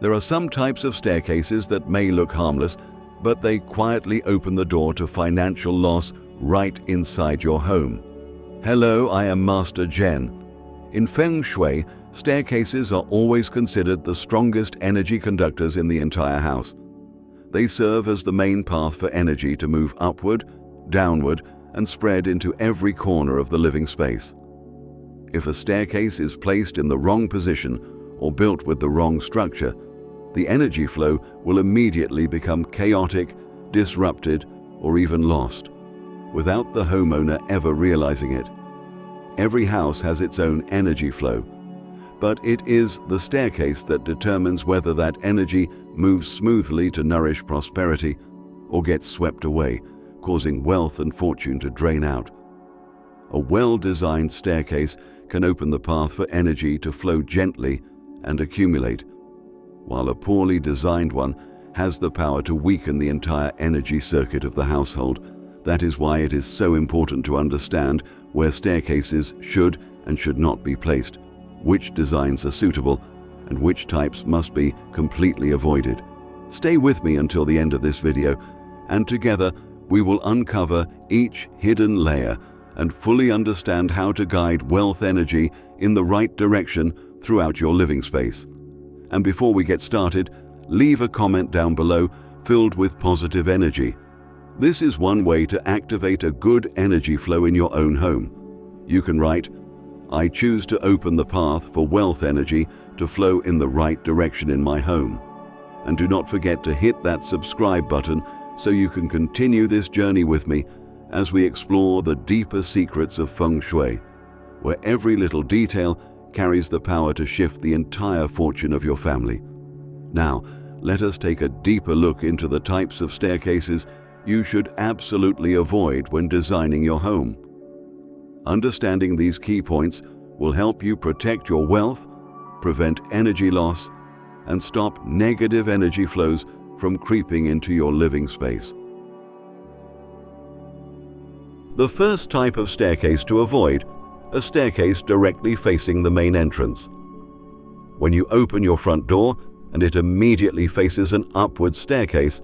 There are some types of staircases that may look harmless, but they quietly open the door to financial loss right inside your home. Hello, I am Master Zhen. In Feng Shui, staircases are always considered the strongest energy conductors in the entire house. They serve as the main path for energy to move upward, downward, and spread into every corner of the living space. If a staircase is placed in the wrong position or built with the wrong structure, the energy flow will immediately become chaotic, disrupted, or even lost, without the homeowner ever realizing it. Every house has its own energy flow, but it is the staircase that determines whether that energy moves smoothly to nourish prosperity or gets swept away, causing wealth and fortune to drain out. A well-designed staircase can open the path for energy to flow gently and accumulate, while a poorly designed one has the power to weaken the entire energy circuit of the household. That is why it is so important to understand where staircases should and should not be placed, which designs are suitable, and which types must be completely avoided. Stay with me until the end of this video, and together we will uncover each hidden layer and fully understand how to guide wealth energy in the right direction throughout your living space. And before we get started, leave a comment down below filled with positive energy. This is one way to activate a good energy flow in your own home. You can write, "I choose to open the path for wealth energy to flow in the right direction in my home." And do not forget to hit that subscribe button so you can continue this journey with me as we explore the deeper secrets of Feng Shui, where every little detail carries the power to shift the entire fortune of your family. Now, let us take a deeper look into the types of staircases you should absolutely avoid when designing your home. Understanding these key points will help you protect your wealth, prevent energy loss, and stop negative energy flows from creeping into your living space. The first type of staircase to avoid: a staircase directly facing the main entrance. When you open your front door and it immediately faces an upward staircase,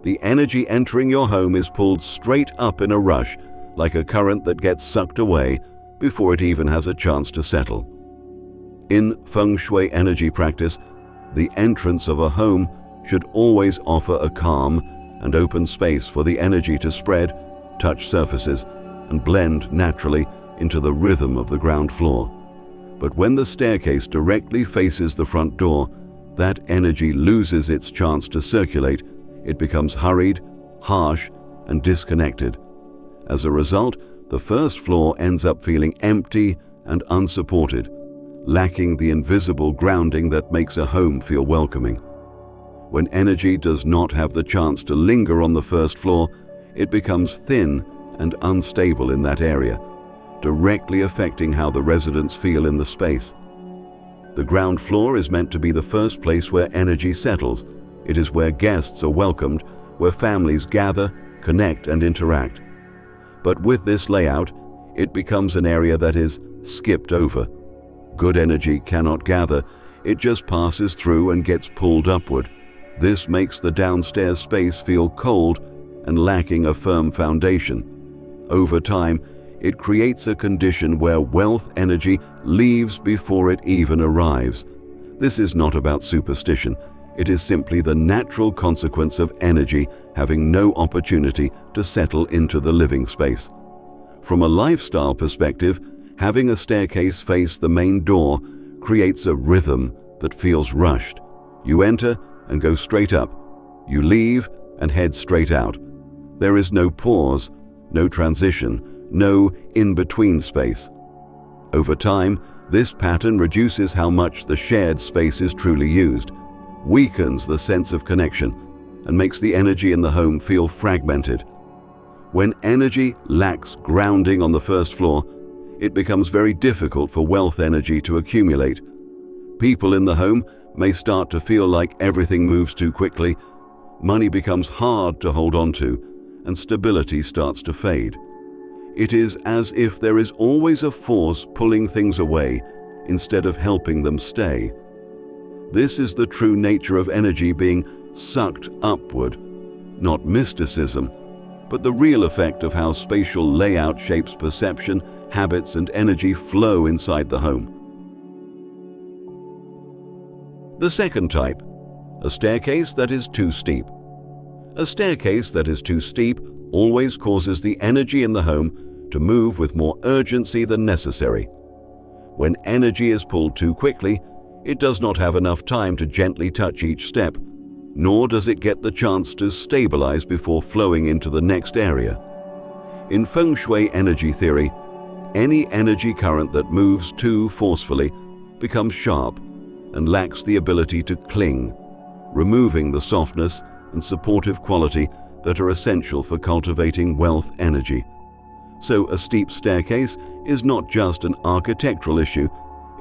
the energy entering your home is pulled straight up in a rush, like a current that gets sucked away before it even has a chance to settle. In Feng Shui energy practice, the entrance of a home should always offer a calm and open space for the energy to spread, touch surfaces, and blend naturally into the rhythm of the ground floor. But when the staircase directly faces the front door, that energy loses its chance to circulate. It becomes hurried, harsh, and disconnected. As a result, the first floor ends up feeling empty and unsupported, lacking the invisible grounding that makes a home feel welcoming. When energy does not have the chance to linger on the first floor, it becomes thin and unstable in that area, directly affecting how the residents feel in the space. The ground floor is meant to be the first place where energy settles. It is where guests are welcomed, where families gather, connect, and interact. But with this layout, it becomes an area that is skipped over. Good energy cannot gather, it just passes through and gets pulled upward. This makes the downstairs space feel cold and lacking a firm foundation. Over time, it creates a condition where wealth energy leaves before it even arrives. This is not about superstition. It is simply the natural consequence of energy having no opportunity to settle into the living space. From a lifestyle perspective, having a staircase face the main door creates a rhythm that feels rushed. You enter and go straight up. You leave and head straight out. There is no pause, no transition, no in-between space. Over time, this pattern reduces how much the shared space is truly used, weakens the sense of connection, and makes the energy in the home feel fragmented. When energy lacks grounding on the first floor, it becomes very difficult for wealth energy to accumulate. People in the home may start to feel like everything moves too quickly, money becomes hard to hold on to, and stability starts to fade. It is as if there is always a force pulling things away instead of helping them stay. This is the true nature of energy being sucked upward, not mysticism, but the real effect of how spatial layout shapes perception, habits, and energy flow inside the home. The second type, a staircase that is too steep. A staircase that is too steep always causes the energy in the home to move with more urgency than necessary. When energy is pulled too quickly, it does not have enough time to gently touch each step, nor does it get the chance to stabilize before flowing into the next area. In Feng Shui energy theory, any energy current that moves too forcefully becomes sharp and lacks the ability to cling, removing the softness and supportive quality that are essential for cultivating wealth energy. So a steep staircase is not just an architectural issue,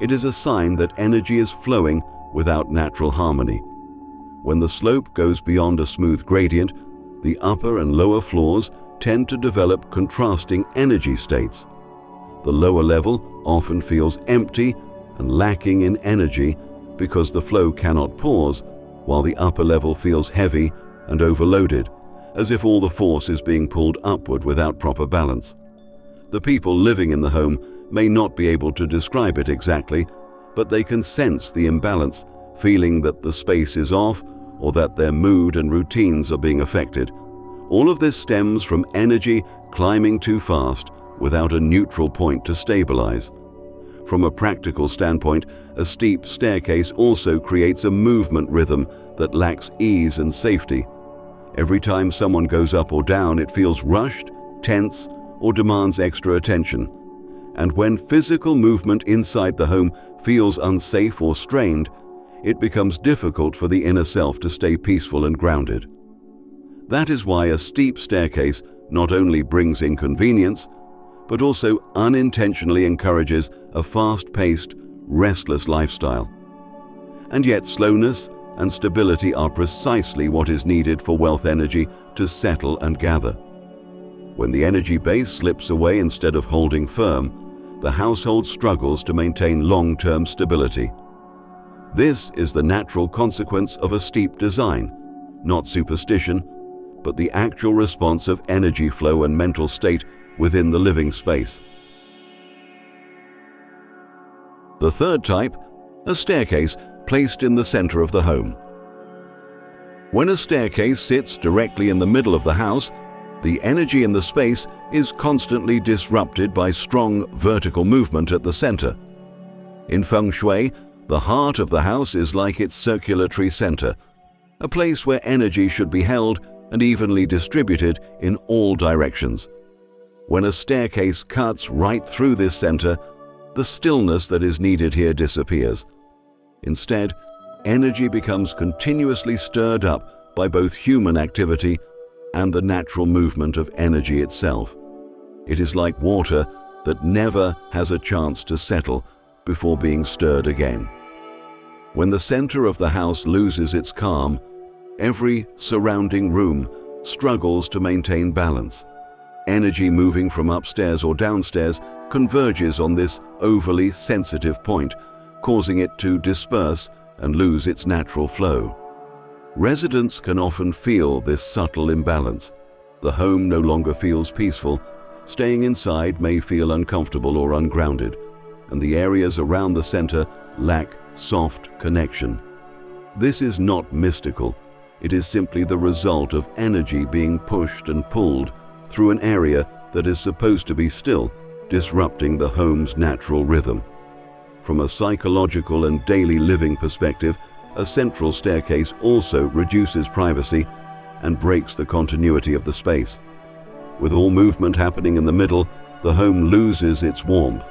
it is a sign that energy is flowing without natural harmony. When the slope goes beyond a smooth gradient, the upper and lower floors tend to develop contrasting energy states. The lower level often feels empty and lacking in energy because the flow cannot pause, while the upper level feels heavy and overloaded, as if all the force is being pulled upward without proper balance. The people living in the home may not be able to describe it exactly, but they can sense the imbalance, feeling that the space is off or that their mood and routines are being affected. All of this stems from energy climbing too fast without a neutral point to stabilize. From a practical standpoint, a steep staircase also creates a movement rhythm that lacks ease and safety. Every time someone goes up or down, it feels rushed, tense, or demands extra attention. And when physical movement inside the home feels unsafe or strained, it becomes difficult for the inner self to stay peaceful and grounded. That is why a steep staircase not only brings inconvenience, but also unintentionally encourages a fast-paced, restless lifestyle. And yet slowness and stability are precisely what is needed for wealth energy to settle and gather. When the energy base slips away instead of holding firm, the household struggles to maintain long-term stability. This is the natural consequence of a steep design, not superstition, but the actual response of energy flow and mental state within the living space. The third type, a staircase placed in the center of the home. When a staircase sits directly in the middle of the house, the energy in the space is constantly disrupted by strong vertical movement at the center. In Feng Shui, the heart of the house is like its circulatory center, a place where energy should be held and evenly distributed in all directions. When a staircase cuts right through this center, the stillness that is needed here disappears. Instead, energy becomes continuously stirred up by both human activity and the natural movement of energy itself. It is like water that never has a chance to settle before being stirred again. When the center of the house loses its calm, every surrounding room struggles to maintain balance. Energy moving from upstairs or downstairs converges on this overly sensitive point, causing it to disperse and lose its natural flow. Residents can often feel this subtle imbalance. The home no longer feels peaceful, staying inside may feel uncomfortable or ungrounded, and the areas around the center lack soft connection. This is not mystical. It is simply the result of energy being pushed and pulled through an area that is supposed to be still, disrupting the home's natural rhythm. From a psychological and daily living perspective, a central staircase also reduces privacy and breaks the continuity of the space. With all movement happening in the middle, the home loses its warmth,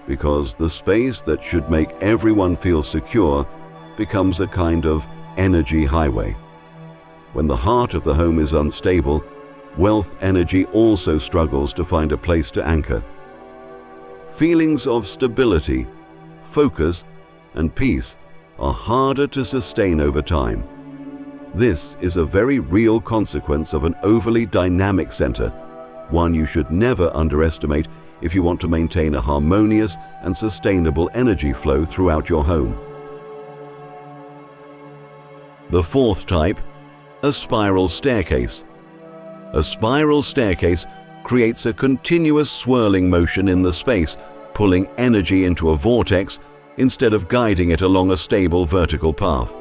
because the space that should make everyone feel secure becomes a kind of energy highway. When the heart of the home is unstable, wealth energy also struggles to find a place to anchor. Feelings of stability, focus, and peace are harder to sustain over time. This is a very real consequence of an overly dynamic center, one you should never underestimate if you want to maintain a harmonious and sustainable energy flow throughout your home. The fourth type, a spiral staircase. A spiral staircase creates a continuous swirling motion in the space, pulling energy into a vortex instead of guiding it along a stable vertical path.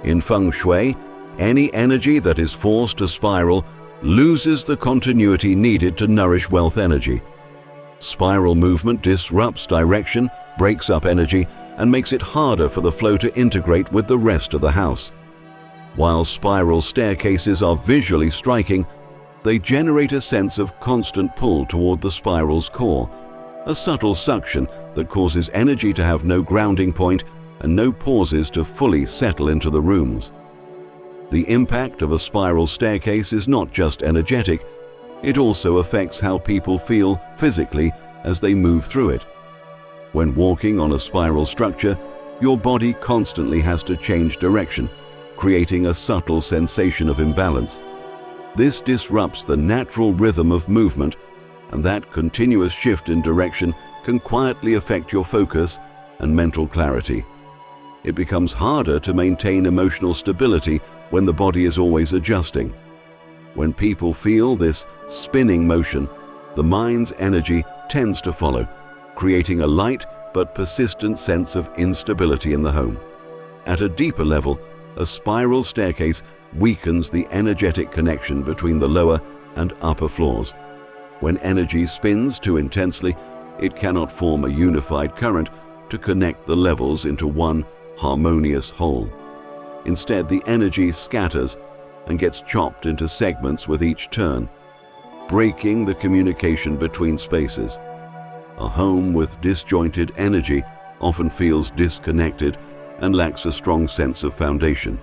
In Feng Shui, any energy that is forced to spiral loses the continuity needed to nourish wealth energy. Spiral movement disrupts direction, breaks up energy, and makes it harder for the flow to integrate with the rest of the house. While spiral staircases are visually striking, they generate a sense of constant pull toward the spiral's core, a subtle suction that causes energy to have no grounding point and no pauses to fully settle into the rooms. The impact of a spiral staircase is not just energetic, it also affects how people feel physically as they move through it. When walking on a spiral structure, your body constantly has to change direction, creating a subtle sensation of imbalance. This disrupts the natural rhythm of movement, and that continuous shift in direction can quietly affect your focus and mental clarity. It becomes harder to maintain emotional stability when the body is always adjusting. When people feel this spinning motion, the mind's energy tends to follow, creating a light but persistent sense of instability in the home. At a deeper level, a spiral staircase weakens the energetic connection between the lower and upper floors. When energy spins too intensely, it cannot form a unified current to connect the levels into one harmonious whole. Instead, the energy scatters and gets chopped into segments with each turn, breaking the communication between spaces. A home with disjointed energy often feels disconnected and lacks a strong sense of foundation.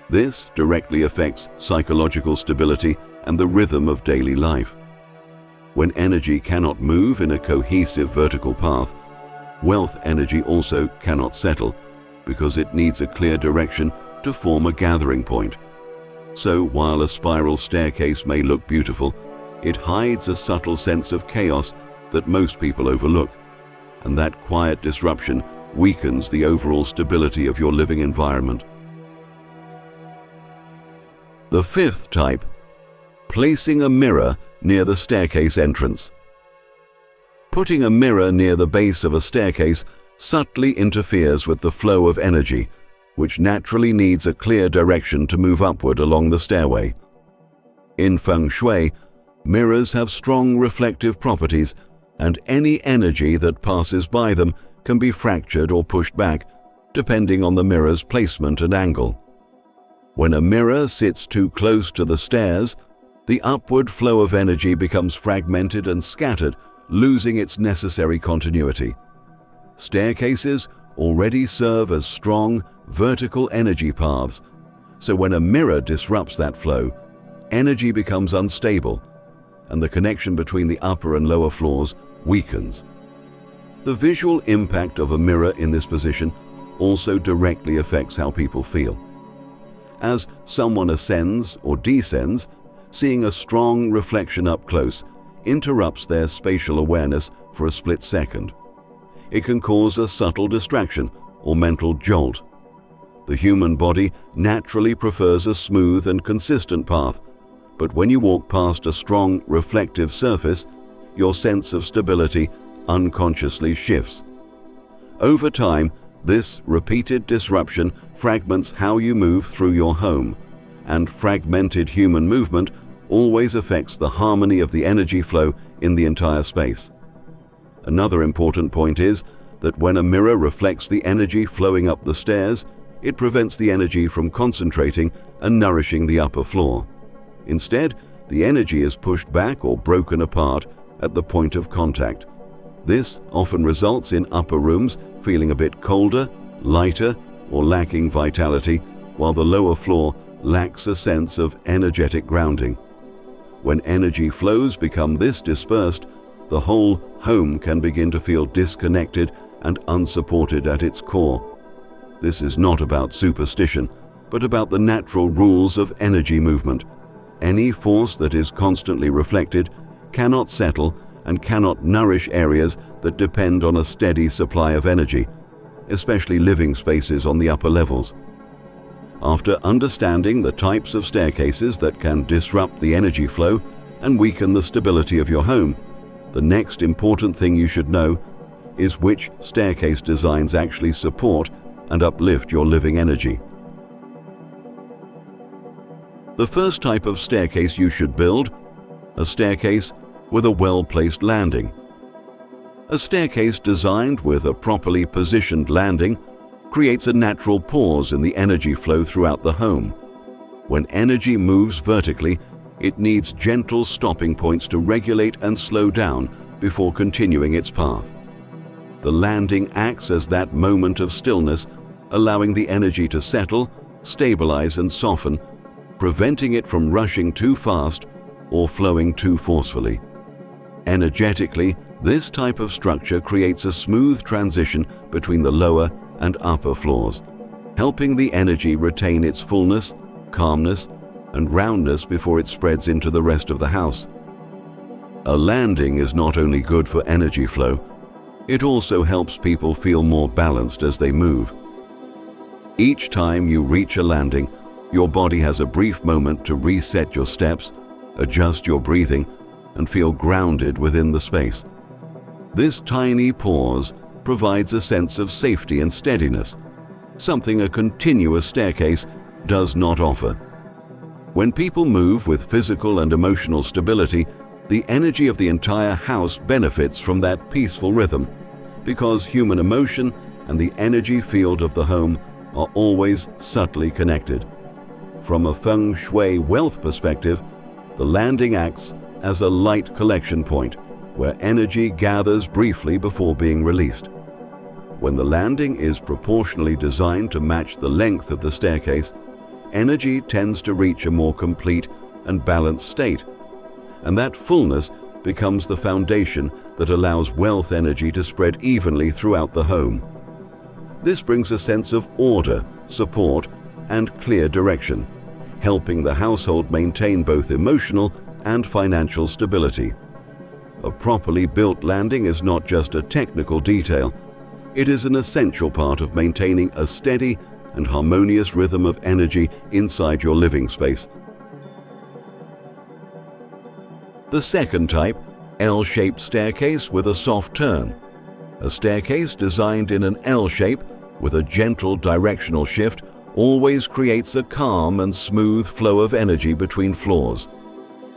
This directly affects psychological stability and the rhythm of daily life. When energy cannot move in a cohesive vertical path, wealth energy also cannot settle because it needs a clear direction to form a gathering point. So while a spiral staircase may look beautiful, it hides a subtle sense of chaos that most people overlook, and that quiet disruption weakens the overall stability of your living environment. The fifth type, placing a mirror near the staircase entrance. Putting a mirror near the base of a staircase subtly interferes with the flow of energy, which naturally needs a clear direction to move upward along the stairway. In Feng Shui, mirrors have strong reflective properties, and any energy that passes by them can be fractured or pushed back, depending on the mirror's placement and angle. When a mirror sits too close to the stairs, the upward flow of energy becomes fragmented and scattered, losing its necessary continuity. Staircases already serve as strong, vertical energy paths, so when a mirror disrupts that flow, energy becomes unstable, and the connection between the upper and lower floors weakens. The visual impact of a mirror in this position also directly affects how people feel. As someone ascends or descends, seeing a strong reflection up close interrupts their spatial awareness for a split second. It can cause a subtle distraction or mental jolt. The human body naturally prefers a smooth and consistent path, but when you walk past a strong reflective surface, your sense of stability unconsciously shifts. Over time, this repeated disruption fragments how you move through your home, and fragmented human movement always affects the harmony of the energy flow in the entire space. Another important point is that when a mirror reflects the energy flowing up the stairs, it prevents the energy from concentrating and nourishing the upper floor. Instead, the energy is pushed back or broken apart at the point of contact. This often results in upper rooms feeling a bit colder, lighter, or lacking vitality, while the lower floor lacks a sense of energetic grounding. When energy flows become this dispersed, the whole home can begin to feel disconnected and unsupported at its core. This is not about superstition, but about the natural rules of energy movement. Any force that is constantly reflected cannot settle and cannot nourish areas that depend on a steady supply of energy, especially living spaces on the upper levels. After understanding the types of staircases that can disrupt the energy flow and weaken the stability of your home, the next important thing you should know is which staircase designs actually support and uplift your living energy. The first type of staircase you should build, a staircase with a well-placed landing. A staircase designed with a properly positioned landing creates a natural pause in the energy flow throughout the home. When energy moves vertically, it needs gentle stopping points to regulate and slow down before continuing its path. The landing acts as that moment of stillness, allowing the energy to settle, stabilize, and soften, preventing it from rushing too fast or flowing too forcefully. Energetically, this type of structure creates a smooth transition between the lower and upper floors, helping the energy retain its fullness, calmness, and roundness before it spreads into the rest of the house. A landing is not only good for energy flow, it also helps people feel more balanced as they move. Each time you reach a landing, your body has a brief moment to reset your steps, adjust your breathing, and feel grounded within the space. This tiny pause provides a sense of safety and steadiness, something a continuous staircase does not offer. When people move with physical and emotional stability, the energy of the entire house benefits from that peaceful rhythm, because human emotion and the energy field of the home are always subtly connected. From a Feng Shui wealth perspective, the landing acts as a light collection point where energy gathers briefly before being released. When the landing is proportionally designed to match the length of the staircase, energy tends to reach a more complete and balanced state, and that fullness becomes the foundation that allows wealth energy to spread evenly throughout the home. This brings a sense of order, support, and clear direction, helping the household maintain both emotional and financial stability. A properly built landing is not just a technical detail, it is an essential part of maintaining a steady and harmonious rhythm of energy inside your living space. The second type, L-shaped staircase with a soft turn. A staircase designed in an L shape with a gentle directional shift always creates a calm and smooth flow of energy between floors.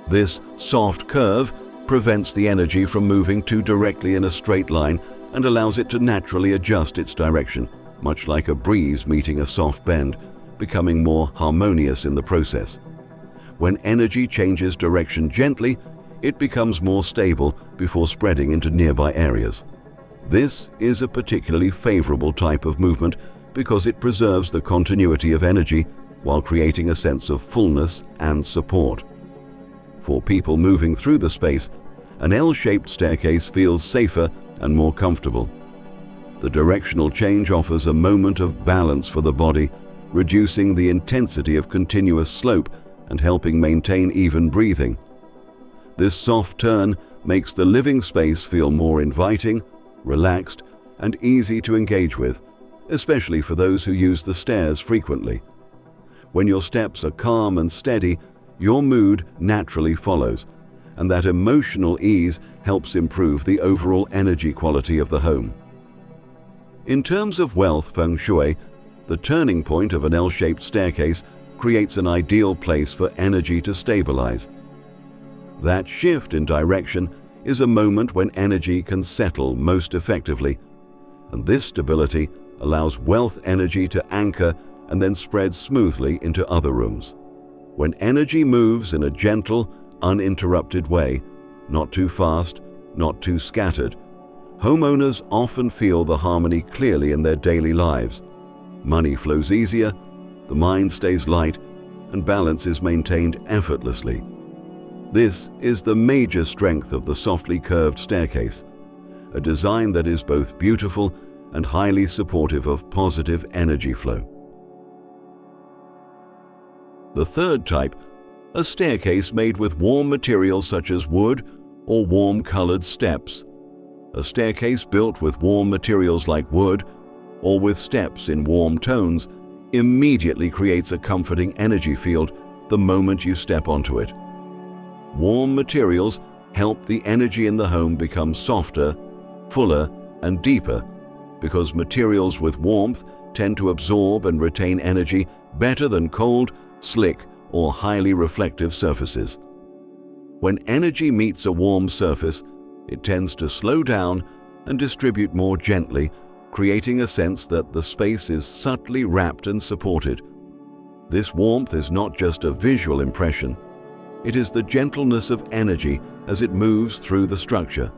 This soft curve prevents the energy from moving too directly in a straight line and allows it to naturally adjust its direction, much like a breeze meeting a soft bend, becoming more harmonious in the process. When energy changes direction gently, it becomes more stable before spreading into nearby areas. This is a particularly favorable type of movement because it preserves the continuity of energy while creating a sense of fullness and support. For people moving through the space, an L-shaped staircase feels safer and more comfortable. The directional change offers a moment of balance for the body, reducing the intensity of continuous slope and helping maintain even breathing. This soft turn makes the living space feel more inviting, relaxed, and easy to engage with, especially for those who use the stairs frequently. When your steps are calm and steady, your mood naturally follows, and that emotional ease helps improve the overall energy quality of the home. In terms of wealth Feng Shui, the turning point of an L-shaped staircase creates an ideal place for energy to stabilize. That shift in direction is a moment when energy can settle most effectively, and this stability allows wealth energy to anchor and then spread smoothly into other rooms. When energy moves in a gentle, uninterrupted way, not too fast, not too scattered, homeowners often feel the harmony clearly in their daily lives. Money flows easier, the mind stays light, and balance is maintained effortlessly. This is the major strength of the softly curved staircase, a design that is both beautiful and highly supportive of positive energy flow. The third type, a staircase made with warm materials such as wood or warm-colored steps. A staircase built with warm materials like wood or with steps in warm tones immediately creates a comforting energy field the moment you step onto it. Warm materials help the energy in the home become softer, fuller, and deeper because materials with warmth tend to absorb and retain energy better than cold, slick, or highly reflective surfaces. When energy meets a warm surface, it tends to slow down and distribute more gently, creating a sense that the space is subtly wrapped and supported. This warmth is not just a visual impression, it is the gentleness of energy as it moves through the structure.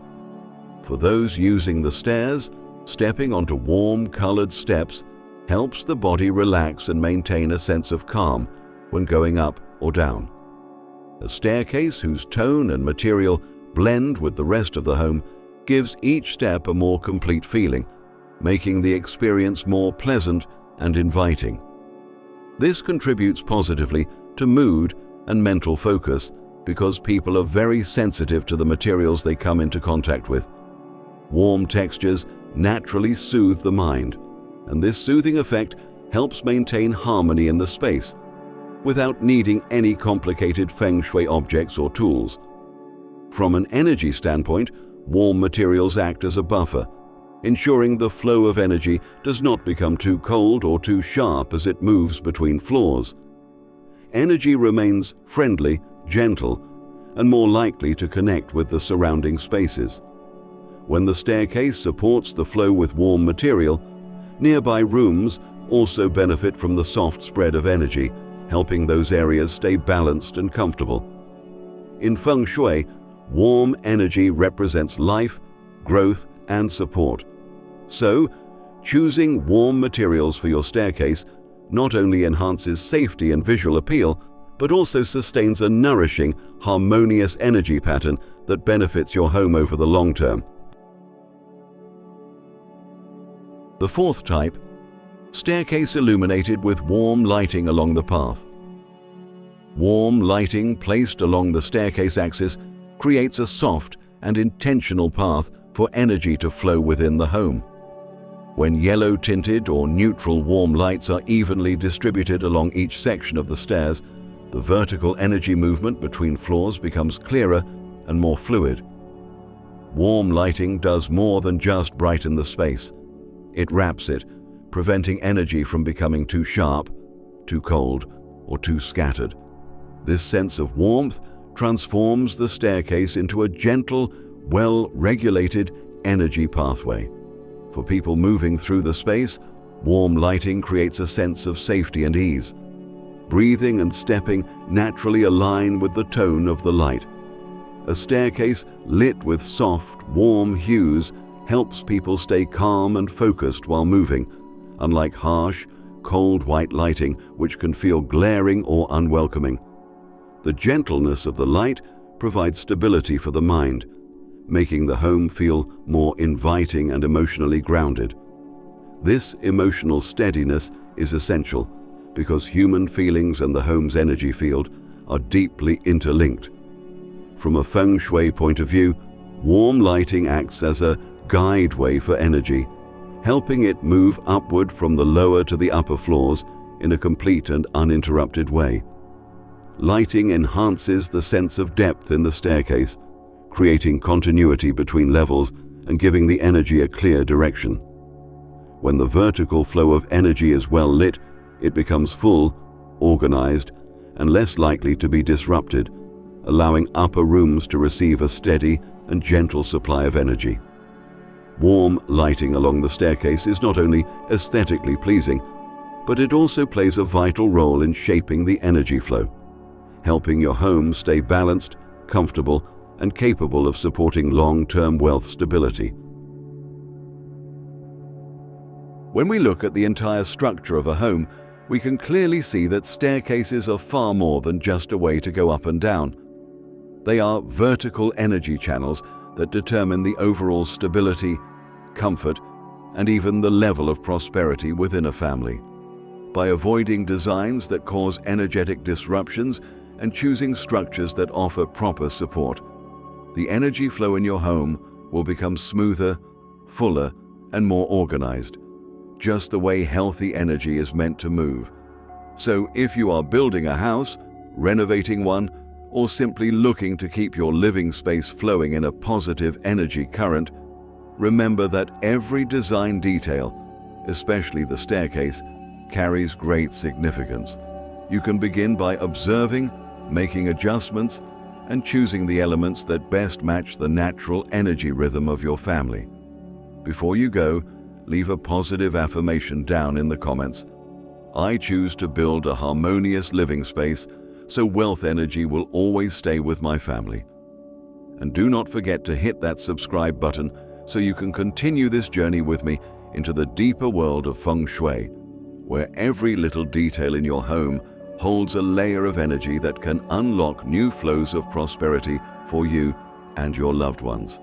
For those using the stairs, stepping onto warm, colored steps helps the body relax and maintain a sense of calm when going up or down. A staircase whose tone and material blend with the rest of the home gives each step a more complete feeling, making the experience more pleasant and inviting. This contributes positively to mood and mental focus because people are very sensitive to the materials they come into contact with. Warm textures naturally soothe the mind, and this soothing effect helps maintain harmony in the space without needing any complicated Feng Shui objects or tools. From an energy standpoint, warm materials act as a buffer, ensuring the flow of energy does not become too cold or too sharp as it moves between floors. Energy remains friendly, gentle, and more likely to connect with the surrounding spaces. When the staircase supports the flow with warm material, nearby rooms also benefit from the soft spread of energy, helping those areas stay balanced and comfortable. In Feng Shui, warm energy represents life, growth, and support. So, choosing warm materials for your staircase not only enhances safety and visual appeal, but also sustains a nourishing, harmonious energy pattern that benefits your home over the long term. The fourth type, staircase illuminated with warm lighting along the path. Warm lighting placed along the staircase axis creates a soft and intentional path for energy to flow within the home. When yellow-tinted or neutral warm lights are evenly distributed along each section of the stairs, the vertical energy movement between floors becomes clearer and more fluid. Warm lighting does more than just brighten the space. It wraps it, preventing energy from becoming too sharp, too cold, or too scattered. This sense of warmth transforms the staircase into a gentle, well-regulated energy pathway. For people moving through the space, warm lighting creates a sense of safety and ease. Breathing and stepping naturally align with the tone of the light. A staircase lit with soft, warm hues helps people stay calm and focused while moving, unlike harsh, cold white lighting which can feel glaring or unwelcoming. The gentleness of the light provides stability for the mind, making the home feel more inviting and emotionally grounded. This emotional steadiness is essential because human feelings and the home's energy field are deeply interlinked. From a Feng Shui point of view, warm lighting acts as a guideway for energy, helping it move upward from the lower to the upper floors in a complete and uninterrupted way. Lighting enhances the sense of depth in the staircase, creating continuity between levels and giving the energy a clear direction. When the vertical flow of energy is well lit, it becomes full, organized, and less likely to be disrupted, allowing upper rooms to receive a steady and gentle supply of energy. Warm lighting along the staircase is not only aesthetically pleasing, but it also plays a vital role in shaping the energy flow, helping your home stay balanced, comfortable, and capable of supporting long-term wealth stability. When we look at the entire structure of a home, we can clearly see that staircases are far more than just a way to go up and down. They are vertical energy channels that determine the overall stability, comfort, and even the level of prosperity within a family. By avoiding designs that cause energetic disruptions and choosing structures that offer proper support, the energy flow in your home will become smoother, fuller, and more organized, just the way healthy energy is meant to move. So if you are building a house, renovating one, or simply looking to keep your living space flowing in a positive energy current, remember that every design detail, especially the staircase, carries great significance. You can begin by observing, making adjustments, and choosing the elements that best match the natural energy rhythm of your family. Before you go, leave a positive affirmation down in the comments. I choose to build a harmonious living space so wealth energy will always stay with my family. And do not forget to hit that subscribe button so you can continue this journey with me into the deeper world of Feng Shui, where every little detail in your home holds a layer of energy that can unlock new flows of prosperity for you and your loved ones.